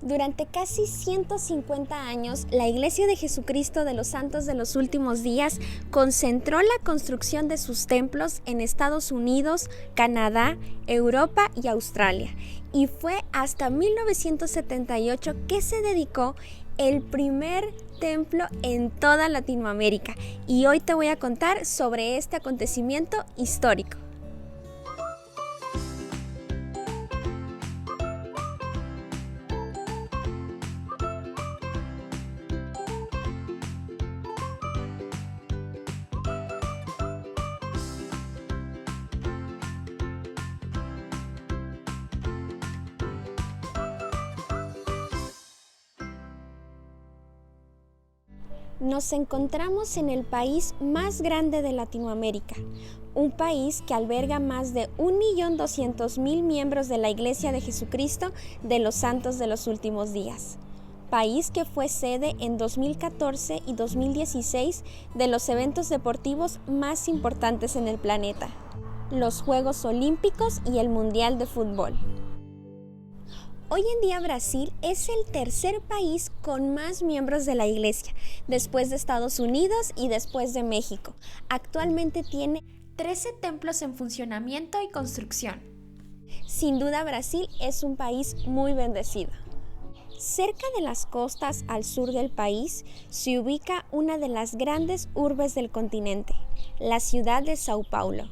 Durante casi 150 años, la Iglesia de Jesucristo de los Santos de los Últimos Días concentró la construcción de sus templos en Estados Unidos, Canadá, Europa y Australia. Y fue hasta 1978 que se dedicó el primer templo en toda Latinoamérica. Y hoy te voy a contar sobre este acontecimiento histórico. Nos encontramos en el país más grande de Latinoamérica, un país que alberga más de 1.200.000 miembros de la Iglesia de Jesucristo de los Santos de los Últimos Días, país que fue sede en 2014 y 2016 de los eventos deportivos más importantes en el planeta, los Juegos Olímpicos y el Mundial de Fútbol. Hoy en día Brasil es el tercer país con más miembros de la Iglesia, después de Estados Unidos y después de México. Actualmente tiene 13 templos en funcionamiento y construcción. Sin duda Brasil es un país muy bendecido. Cerca de las costas al sur del país se ubica una de las grandes urbes del continente, la ciudad de Sao Paulo.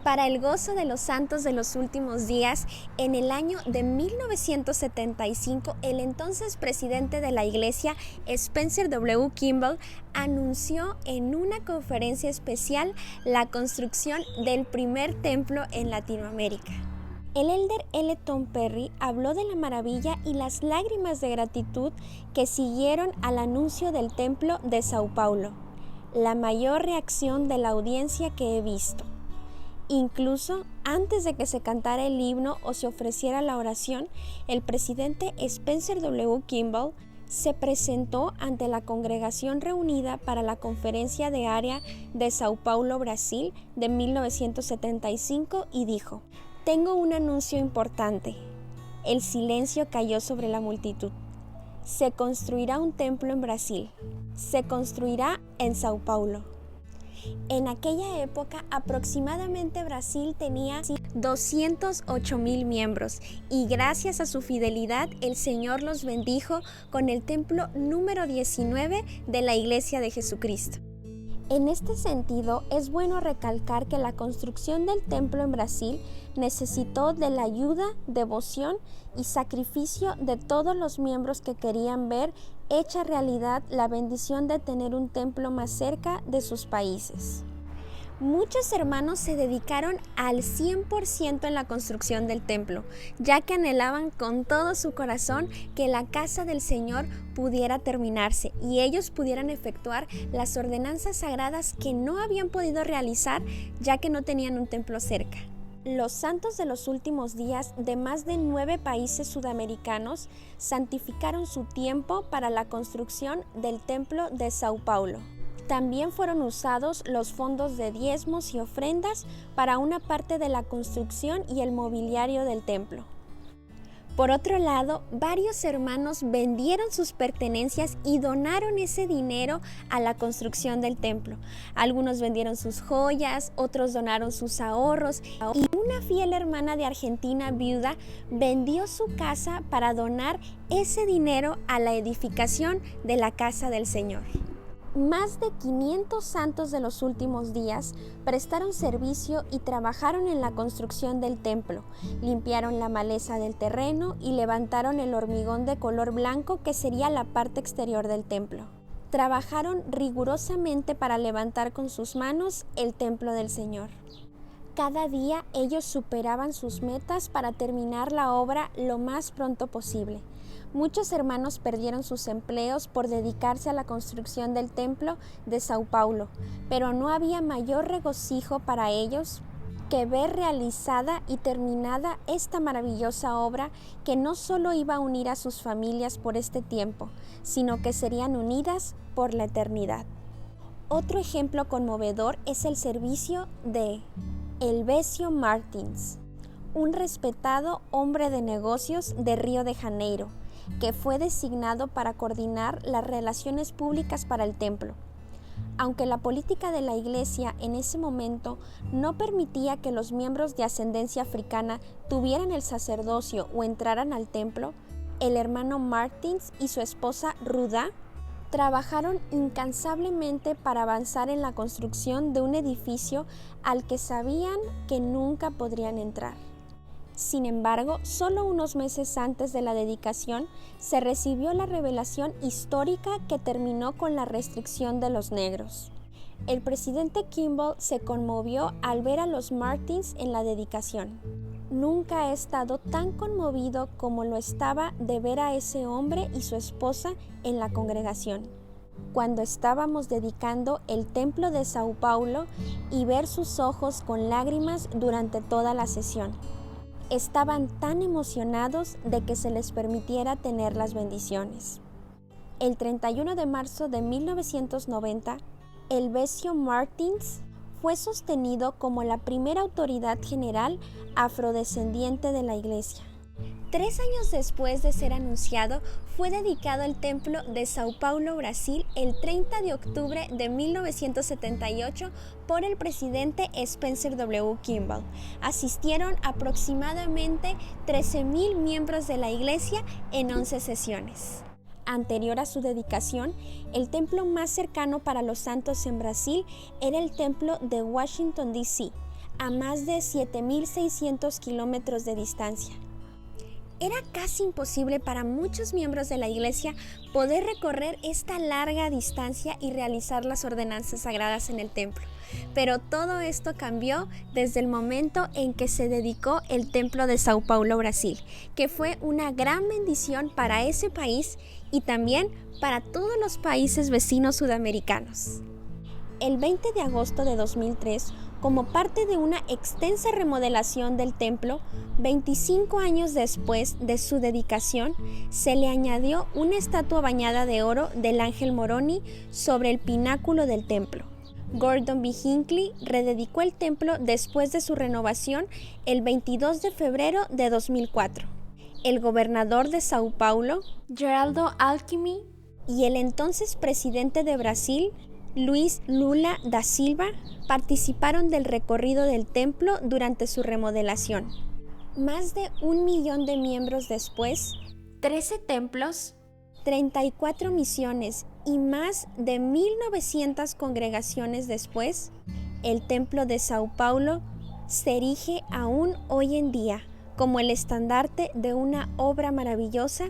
Para el gozo de los santos de los últimos días, en el año de 1975, el entonces presidente de la Iglesia, Spencer W. Kimball, anunció en una conferencia especial la construcción del primer templo en Latinoamérica. El elder L. Tom Perry habló de la maravilla y las lágrimas de gratitud que siguieron al anuncio del templo de Sao Paulo, la mayor reacción de la audiencia que he visto. Incluso antes de que se cantara el himno o se ofreciera la oración, el presidente Spencer W. Kimball se presentó ante la congregación reunida para la Conferencia de Área de Sao Paulo, Brasil, de 1975 y dijo: «Tengo un anuncio importante». El silencio cayó sobre la multitud. Se construirá un templo en Brasil. Se construirá en Sao Paulo. En aquella época, aproximadamente Brasil tenía 208.000 miembros y gracias a su fidelidad, el Señor los bendijo con el templo número 19 de la Iglesia de Jesucristo. En este sentido, es bueno recalcar que la construcción del templo en Brasil necesitó de la ayuda, devoción y sacrificio de todos los miembros que querían ver hecha realidad la bendición de tener un templo más cerca de sus países. Muchos hermanos se dedicaron al 100% en la construcción del templo, ya que anhelaban con todo su corazón que la casa del Señor pudiera terminarse y ellos pudieran efectuar las ordenanzas sagradas que no habían podido realizar, ya que no tenían un templo cerca. Los santos de los últimos días de más de 9 países sudamericanos santificaron su tiempo para la construcción del templo de Sao Paulo. También fueron usados los fondos de diezmos y ofrendas para una parte de la construcción y el mobiliario del templo. Por otro lado, varios hermanos vendieron sus pertenencias y donaron ese dinero a la construcción del templo. Algunos vendieron sus joyas, otros donaron sus ahorros y una fiel hermana de Argentina viuda vendió su casa para donar ese dinero a la edificación de la casa del Señor. Más de 500 santos de los últimos días prestaron servicio y trabajaron en la construcción del templo, limpiaron la maleza del terreno y levantaron el hormigón de color blanco que sería la parte exterior del templo. Trabajaron rigurosamente para levantar con sus manos el templo del Señor. Cada día ellos superaban sus metas para terminar la obra lo más pronto posible. Muchos hermanos perdieron sus empleos por dedicarse a la construcción del templo de Sao Paulo, pero no había mayor regocijo para ellos que ver realizada y terminada esta maravillosa obra que no solo iba a unir a sus familias por este tiempo, sino que serían unidas por la eternidad. Otro ejemplo conmovedor es el servicio de Elvésio Martins, un respetado hombre de negocios de Río de Janeiro. que fue designado para coordinar las relaciones públicas para el templo. Aunque la política de la Iglesia en ese momento no permitía que los miembros de ascendencia africana tuvieran el sacerdocio o entraran al templo, el hermano Martins y su esposa Rudha trabajaron incansablemente para avanzar en la construcción de un edificio al que sabían que nunca podrían entrar. Sin embargo, solo unos meses antes de la dedicación se recibió la revelación histórica que terminó con la restricción de los negros. El presidente Kimball se conmovió al ver a los Martins en la dedicación. Nunca he estado tan conmovido como lo estaba de ver a ese hombre y su esposa en la congregación, cuando estábamos dedicando el templo de Sao Paulo, y ver sus ojos con lágrimas durante toda la sesión. Estaban tan emocionados de que se les permitiera tener las bendiciones. El 31 de marzo de 1990, el Besio Martins fue sostenido como la primera autoridad general afrodescendiente de la Iglesia. 3 años después de ser anunciado, fue dedicado el templo de Sao Paulo, Brasil, el 30 de octubre de 1978 por el presidente Spencer W. Kimball. Asistieron aproximadamente 13,000 miembros de la Iglesia en 11 sesiones. Anterior a su dedicación, el templo más cercano para los santos en Brasil era el templo de Washington, D.C., a más de 7,600 kilómetros de distancia. Era casi imposible para muchos miembros de la Iglesia poder recorrer esta larga distancia y realizar las ordenanzas sagradas en el templo. Pero todo esto cambió desde el momento en que se dedicó el templo de Sao Paulo, Brasil, que fue una gran bendición para ese país y también para todos los países vecinos sudamericanos. El 20 de agosto de 2003, como parte de una extensa remodelación del templo, 25 años después de su dedicación, se le añadió una estatua bañada de oro del ángel Moroni sobre el pináculo del templo. Gordon B. Hinckley rededicó el templo después de su renovación el 22 de febrero de 2004. El gobernador de Sao Paulo, Geraldo Alckmin, y el entonces presidente de Brasil, Luiz Lula da Silva, participaron del recorrido del templo durante su remodelación. Más de 1 millón de miembros después, 13 templos, 34 misiones y más de 1,900 congregaciones después, el templo de Sao Paulo se erige aún hoy en día como el estandarte de una obra maravillosa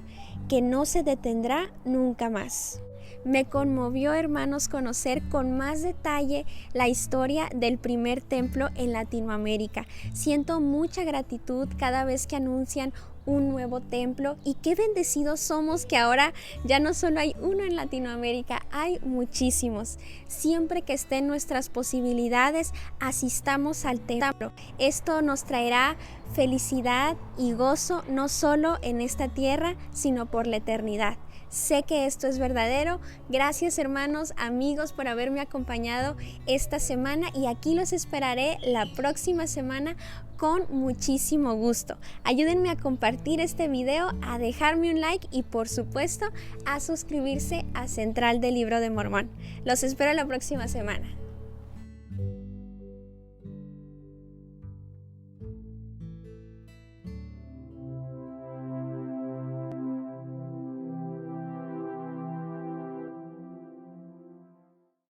que no se detendrá nunca más. Me conmovió, hermanos, conocer con más detalle la historia del primer templo en Latinoamérica. Siento mucha gratitud cada vez que anuncian un nuevo templo, y qué bendecidos somos que ahora ya no solo hay uno en Latinoamérica, hay muchísimos. Siempre que estén nuestras posibilidades, asistamos al templo. Esto nos traerá felicidad y gozo no solo en esta tierra, sino por la eternidad. Sé que esto es verdadero. Gracias, hermanos, amigos, por haberme acompañado esta semana, y aquí los esperaré la próxima semana con muchísimo gusto. Ayúdenme a compartir este video, a dejarme un like y, por supuesto, a suscribirse a Central del Libro de Mormón. Los espero la próxima semana.